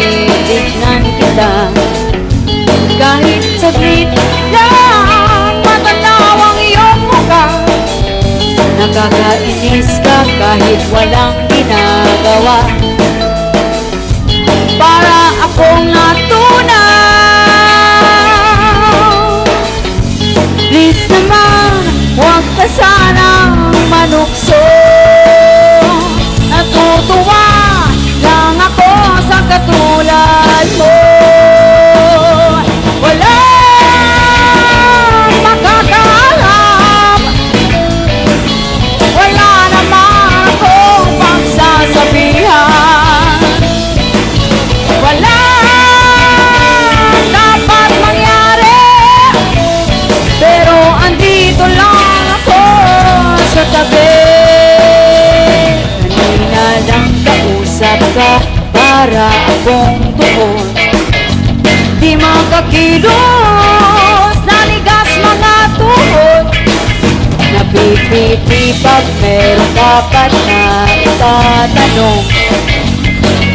tinitignan kita. Kahit saglit lang matanaw ang iyong mukha, nakakainis ka kahit walang ginagawa. Para akong natunaw, please naman, huwag ka sanang manukso. Natutuwa lang ako sa katulad mo. Walang makakaalam, wala naman akong pagsasabihan. Walang dapat mangyari, pero andito lang ako sa tabi. Kanina lang kausap ka para akong tuon, di makakilos, nanigas mga tuhod. Napipiti pag meron dapat na itatanong,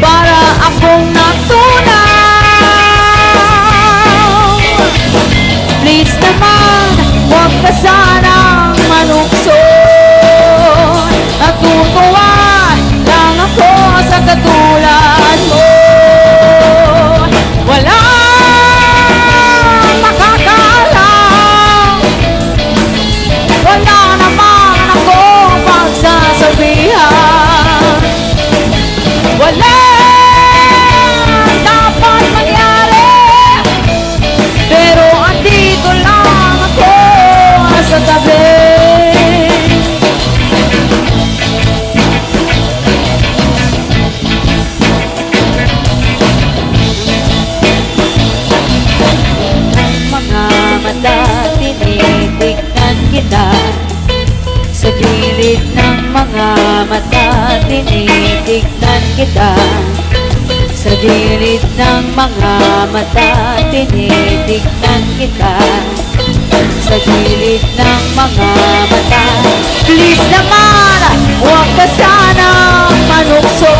para akong natunaw. Please naman, huwag ka sanang manukso. Natutuwa lang ako sa katulad mo. Walang makakaalam, wala naman akong pagsasabihan. Walang dapat mangyari, pero andito lang ako sa tabi. Tinitignan kita, sa gilid ng mga mata. Tinitignan kita, sa gilid ng mga mata. Tinitignan kita, sa gilid ng mga mata. Please naman, huwag ka sanang manukso.